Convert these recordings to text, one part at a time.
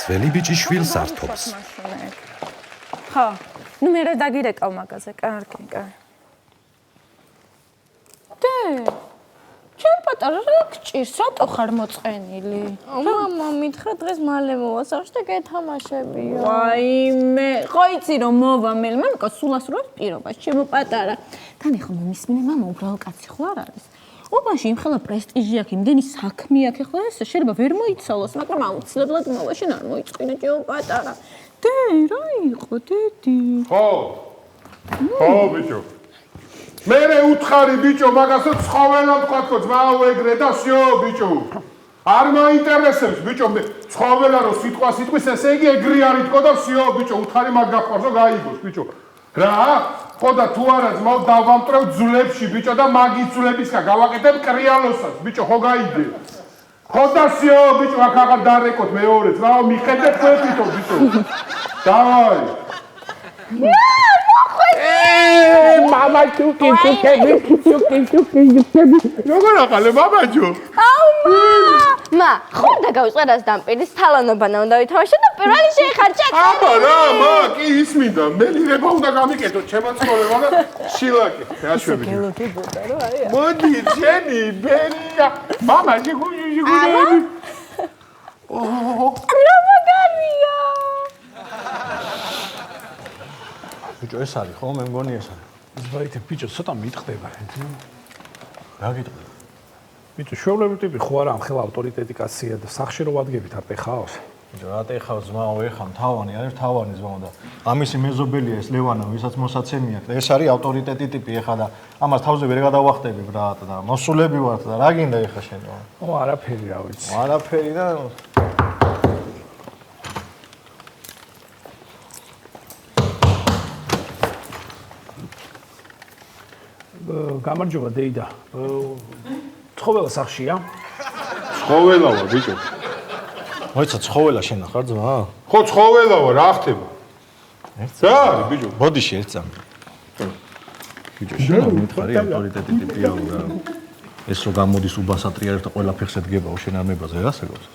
ძველი ბიჭი შვილს ართობს. ხო, ნუ მე დაგირეკავ მაგაზე, კარგი. ჩემ პატარა რა გჭირს, რატო ხარ მოწყენილი? მამა მითხრა დღეს მალე მოვასახში და გეთამაშებიო. ვაიმე, ხო იცი რომ მოვა მე, მამიკა სულ ასრულებს პირობას, ჩემო პატარა. თან ეხლა მომისმინე მამა უბრალო კაცი ხო არ არის? უბანში იმხელა პრესტიჟი აქვს, იმდენი საქმე აქვს, ეხლა ეს შეიძლება ვერ მოიცალოს, მაგრამ აუცილებლად მოვა, შენ არ მოიწყვინე ჩემო პატარა. რა იყო, დედი? ხო, ბიჭო. მერე უთხარი ბიჭო, მაგასო ცხოველა თქვათქო ძმაო ეგრე და всё ბიჭო. არ მაინტერესებს ბიჭო, მე ცხოველა რო სიტყვის ესე იგი ეგრე არის თქო და всё ბიჭო, უთხარი მაგ გაყვარს რომ გაიგოს ბიჭო. რა? ხო და თუ არა ძმაო დავამტრევ ძვლებში ბიჭო და მაგის ძვლებისგან გავაკეთებ კრიალოსას ბიჭო, ხო გაიგე? ხო და всё ბიჭო, აქ აღარ დარეკოთ მეორე ძმაო, მიხედეთ თქვენთო ბიჭო. დავაი. მამა ჩუკი. როგორ ახალე მამაჯო? მა, ხო და გავიწყერას დამპირის თალანობანა უნდა ვითამაშო და პირველი შეიხარჯა. აბა რა, მა, კი ისმინდა, მელირება უნდა გამიკეთო, ჩემო ცხოვრება და შილაკი. დაშვები. გელოგებოდა რა აი. მოდი, ჯენი, ბერია. მამა, შეგუჟი. რა მაგარია. ბიჭო, ეს არის ხო? მე მგონი ეს არის. ზღაითე ბიჭო, ცოტა მიტყდება. რა გიტყვი? ბიჭო, შოულები ტიპი ხო არა, ამხელა ავტორიტეტი კაცია და სახში რო ვადგებით არ ტეხავს. ბიჭო, რა ტეხავს ძმაო, ეხა თავანი არის, თავანი ძმაო და ამისი მეზობელია ეს ლევანა, ვისაც მოსაცემი აქვს და ეს არის ავტორიტეტი ტიპი ეხა და ამას თავზე ვერ გადავახტები ბრატ და მოსულები ვართ და რა გინდა ეხა შენ? არაფერი რა ვიცი. არაფერი და გამარჯობა დეიდა. ცხოველა სახშია? ცხოველავა ბიჭო. მოიცა ცხოველა შენ ხარ ძმა? ხო ცხოველავა, რა ხდება? რა არის ბიჭო? ბოდი შეერწამი. ბიჭო, შენ მითხარი ავტორიტეტი ტიპია რა. ეს რო გამოდის უბასატრიალებს და ყველა ფეხზე დგებაო შენ არ მებაზე რა საგავს?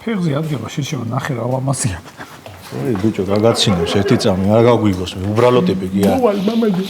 ფეხზე ადგება, შეშევა ნახე რა ლამაზია. ოი ბიჭო, რა გაცინებს ერთი წამი, არ გაგვიგოს, უბრალო ტიპი გია. მოვალ მამაჯო.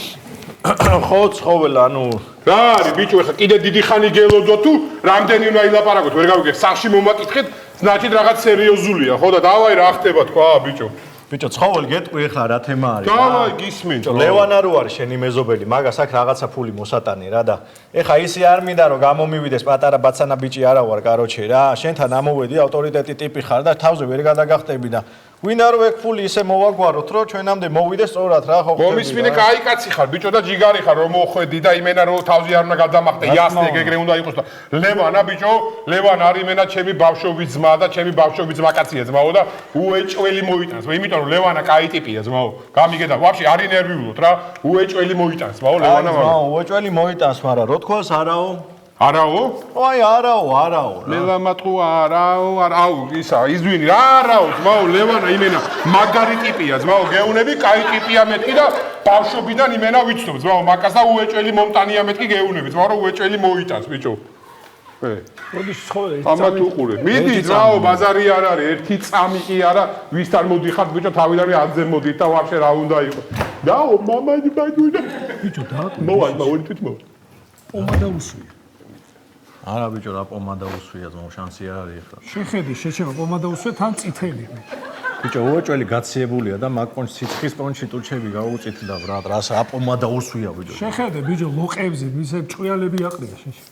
ხო ცხოველა, ანუ რა არის ბიჭო, ეხა კიდე დიდი ხანი გელოდო თუ რამდენი უნდა ილაპარაკოთ, ვერ გავიგე, სახში მომაკითხეთ, значит რაღაც სერიოზულია, ხო და დავაი რა ხდება თქვა, ბიჭო. ბიჭო, ცხოველი გეტყვი ეხლა რა თემა არის? დავაი გისმენთ. ლევანა რო არის შენი მეზობელი, მაგას აქ რაღაცა ფული მოსატანი რა და ეხა ისი არ მინდა რომ გამომივიდეს პატარა ბაცანა ბიჭი არა ვარ, კაროჩე რა, შენთან ამოვედი ავტორიტეტი ტიპი ხარ და თავზე ვერ გადაგახტები და ვინ არ ვეკ ფული ისე მოვაგვაროთ რომ ჩვენამდე მოვიდეს სწორად რა ხო ხდება. მომისმინე კაი კაცი ხარ, ბიჭო და ჯიგარი ხარ რომ მოხვედი და იმენა რომ თავზე არ უნდა გადამახტე, იასტე ეგრე უნდა იყოს და ლევანა ბიჭო, ლევანა არის იმენა ჩემი ბავშვობის ძმა და ჩემი ბავშვობის ძმა კაცია ძმაო და უეჭველი მოიტანს, იმიტომ რომ ლევანა კაი ტიპია ძმაო. გამიგედა, ვაფშე არ ინერვიულოთ რა, უეჭველი მოიტანს ძმაო ლევანა. ძმაო, უეჭველი მოიტანს, მაგრამ რო თქოს არაო? არაო? აი არაო. ლელამატყუ არაო, ისა, იზვინი რა არაო, ძმაო, ლევანა იმენა მაგარი ტიპია, ძმაო, გეუნები, კაი ტიპია მეთქი და ბავშვობიდან იმენა ვიცნობ, ძმაო, მაგას და უეჭველი მომტანია მეთქი გეუნები, ძმაო, რომ უეჭველი მოიტანს, ბიჭო. როდის ცხოველი ამათ უყურე. მიდი, ძმაო, ბაზარი არ არის, ერთი წამი კი არა, ვისთან მოდიხართ, ბიჭო, თავიდან ადზე მოდით და ვაფშე რა უნდა იყოს. დაო, მამაი ბაჯუნა. ბიჭო, დააკვირდი. მოვალ, ვერტვით მოვალ. პომადა უსვია. არა ბიჭო, რა პომადა უსვია ძმაო, შანსი არ არის ეხლა. შეხედი, შეჩება პომადა უსვია, თან წითელი. ბიჭო, უეჭველი გაციებულია და მაგ პონჩ სიცხის პონჩი ტურჩები გაუწითდა ბრატ, რა პომადა უსვია ბიჭო. შეხედე, ბიჭო, ლოყებზე მისე ჭყიალები აყრია შეშე.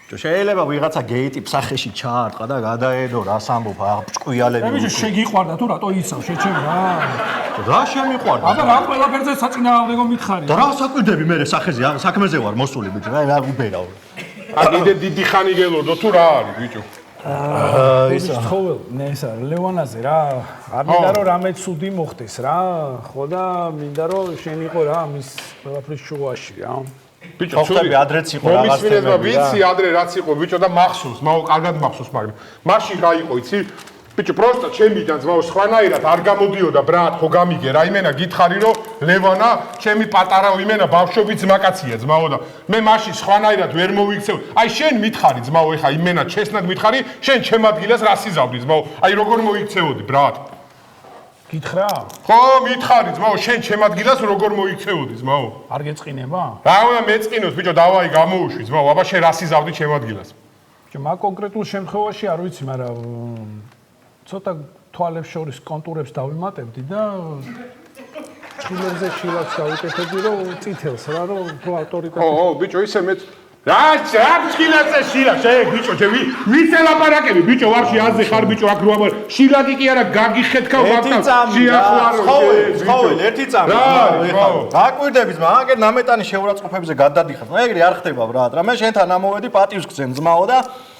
ბიჭო, შეიძლება ვიღაცა გეიტი სახეში ჩაარტყა და გადაედო, რას ამბობ, ჭყიალები. ბიჭო, შეგიყვარდა თუ რატო იცავ, შეჩება რა. რა შემიყვარდა? აბა რა ყველაფერზე საწინააღმდეგო მითხარი. და რა საკვირდები მე სახეზე, საქმეზე ვარ მოსული ბიჭო, რა უბერავ. კიდე დიდი ხანი გელოდო თუ რა არის ბიჭო? ის ცხოველი, ნესა, ლევანაზე რა, არ მინდა რომ რამე ცუდი მოხდეს რა, ხო და მინდა რომ შენ იყო რა მის ყველაფრის შუაში რა. ბიჭო, ხოხტები ადრეც იყო რაღაც თემები რა. ვიცი ადრე რაც იყო ბიჭო და მახსოვს, მაო კარგად მახსოვს, მაგრამ მაშინ რა იყო იცი? ბიჭო, პროსტა ჩემიდან ძმაო სხვანაირად არ გამოდიოდა ბრატ, ხო გამიგე რა, იმენა გითხარი რომ ლევანა ჩემი პატარა იმენა ბავშვობის ძმაკაცია ძმაო და მე მაშინ სხვანაირად ვერ მოვიქცევ. აი შენ მითხარი ძმაო, ეხა იმენა ჩესნად მითხარი, შენ ჩემ ადგილას რას იზავდი ძმაო? აი როგორ მოიქცეოდი ბრატ? გითხრა? ხო, მითხარი ძმაო, შენ ჩემ ადგილას როგორ მოიქცეოდი ძმაო? არ გეწყინება? რა უნდა მეწყინოს, ბიჭო, დავაი გამოუშვი ძმაო, აბა შენ რა სიზავდი ჩემ ადგილას? ბიჭო, მაგ კონკრეტულ შემთხვევაში არ ვიცი, მაგრამ ცოტა თვალებს შორის კონტურებს დავიმატებდი და ჩხილებზე შილაკს დავიკეთებდი, რომ წითელს რა, რომ უფრო ავტორიტეტი. ო, ბიჭო, ისე მეც რა ჩხილაზე შილა, შენ ბიჭო, შენ ვიც ელაპარაკები, ბიჭო, ვარში აზე ხარ, ბიჭო, აქ რო აბა შილაკი კი არა, გაგიხეთქავ მაგთან. შეახვარო, ხოველი, ერთი წამი. გაკვირდები ძმა, აგერ ნამეტანი შეურაცხყოფებზე გადადიხარ. ეგრე არ ხდება ბრატ. რა მე შენთან ამოვედი პატივს გცემ ძმაო და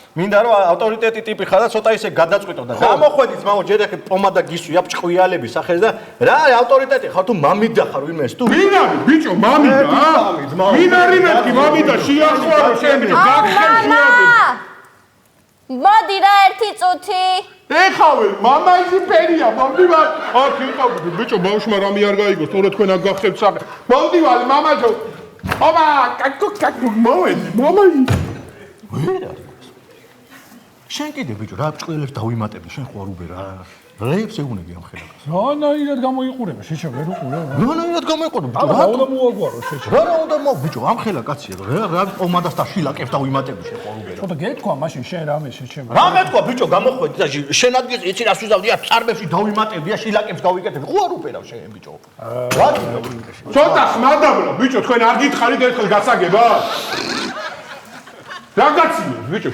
მინდა რომ ავტორიტეტი ტიპი ხარ და ცოტა ისე გადაწყვიტო და გამოხვედი ძმაო, ჯერ ახლა პომადა გისვია ჭყვიალების სახეს და რა ავტორიტეტი ხარ თუ მამიდა ხარ ვინმეს თუ ვინ არის ბიჭო, მამიდა? ვინ არის მეთქი მამიდა, შეახვარო შენ, გაგხენ შუაზე. მოდი რა ერთი წუთი. ეხავე, მამა ისი ფერია, მომდივარ. აქ იყავ, ბიჭო, ბავშვმა რამე არ გაიგო, თორე თქვენ აქ გახდებთ სახე. მომდივარ, მამაჯო. აბა, კაკუ, მოვედი, მამაი. ვერ არის შენ კიდე ბიჭო რა ჭყილებს დავიმატები შენ ხო არ უბერა რეებს ეგუნები ამ ხელს რანაირად გამოიყურება შეჩა ვერ უყურე რანაირად გამოიყურება ბიჭო რა უნდა მოაგვარო შეჩა რა უნდა მო ბიჭო ამ ხელა კაცია რა პომადას და შილაკებს დავიმატები შენ ხო არ უბერა ცოტა გეთქვა მაშინ შენ რამე შეჩემა რა მეთქვა ბიჭო გამოხვედი და შენ ადგილზე იცი რას ვიზავდია წარბებში დავიმატები და შილაკებს დავიკეთებ ხო არ უბერა შენ ბიჭო რა ცოტა ხმადაბლა ბიჭო თქვენ არ გითხარით ერთხელ გასაგება რა გაცინებს ბიჭო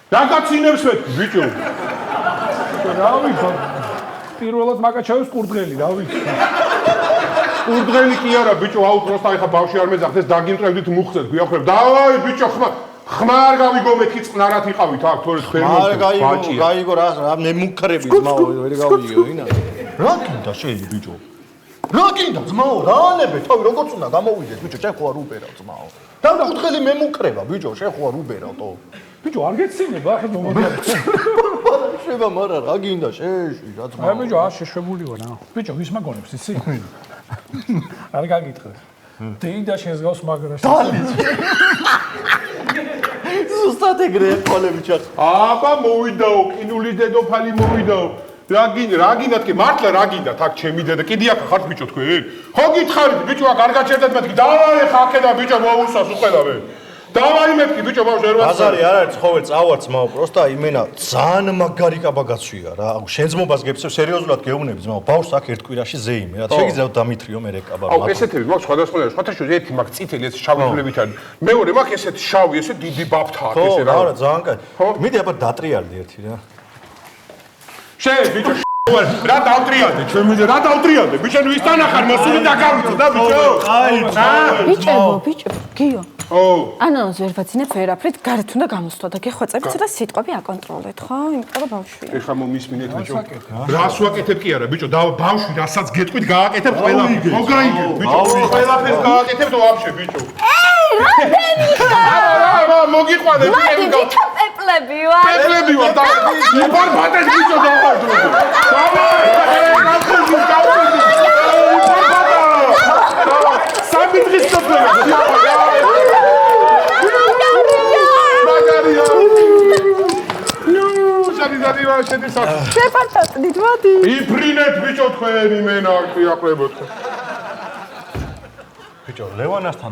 რა გაცინებს მეთქი ბიჭო რა ვიცი პირველად მაგაჩავის კურდღელი რა ვიცი კურდღელი კი არა ბიჭო აუ პროსტა ეხა ბავშვი არ მეძახდეს დაგიმტრევდით მუხზეთ გვიახრებ დავაი ბიჭო ხმა არ გავიგო მეთქი წყნარად იყავით აქ თორე თქვენ ბაჭია გაიგო რა მე მუქრები ძმაო ვერ გავიგო ვინა რა გინდა შენ ბიჭო რა გინდა ძმაო რა ანებე თავი როგორც უნდა გამოვიდეს ბიჭო შენ ხო არ უბერავ ძმაო და კურდღელი მე მუქრება ბიჭო შენ ხო არ უბერავ თო ბიჭო არ გეცინება ახლა მომდიარ შევა მარა რა გინდა შეში რა ძმა აი ბიჭო არ შეშვებული ვარ რა ბიჭო ვის მაგონებს ისი არ გაგიტყრე დეიდა შენს გავს მაგრას დალის ზუსტად ეგრე ყოლე ბიჭო აბა მოვიდაო კინულის დედოფალი მოვიდაო რა გინდათ კი მართლა რა გინდათ აქ ჩემი დედა კიდე აქ ხართ ბიჭო თქვენ ხო გითხარით ბიჭო აქ არ გაჩერდეთ მეთქი დავაი ხა აქედა ბიჭო მოუსვას უყელავე დავაი მეთქი ბიჭო ბავშვი ერვა ბაზარი არ არის ხოველ წავარც მაო პროსტა იმენა ძალიან მაგარი კაბაგაცვია რა შენ ძმობას გეფსებ სერიოზულად გეუბნები ძმაო ბავშვს აქ ერთ კვირაში ზეიმე რა შეგიძლია დამithრიო მე კაბა აუ ესეთები მაქვს სხვადასხვა სხვათაშორის ერთი მაქვს წითელი ეს შავი ფლებით არის მეორე მაქვს ესეთ შავი ესე დიდი ბაფთა აქვს ესე რა რა ძალიან კაი მიდი აბა დატრიალდი ერთი რა შენ ბიჭო რა დავტრიალდე ჩვენ მიდე რა დავტრიალდე ბიჭო ვისთან ახარ მოსული დაგავიწო და ბიჭო ბიჭო გიო ო ანონს ვერ ვაძინებ ვერაფრით გარეთ უნდა გამოსვლა და გეხვეწებით და სიტყვები აკონტროლეთ ხო იმიტომ რომ ბავშვია ეხლა მომისმინეთ ბიჭო რას ვაკეთებ კი არა ბიჭო და ბავშვი რასაც გეტყვით გააკეთებ ყველაფერს ხო გაიგებ ბიჭო ყველაფერს გააკეთებ და ვაფშე ბიჭო რა მოგიყვანე მოდი ვითო პეპლები ვარ პეპლები ვარ და იბარ ბატეს ბიჭო დავაჯრო სამი დღის წოდება შეპატატდით მოდი იფრინეთ ბიჭო თქვენ იმენა კი აყრებოთ ბიჭო ლევანასთან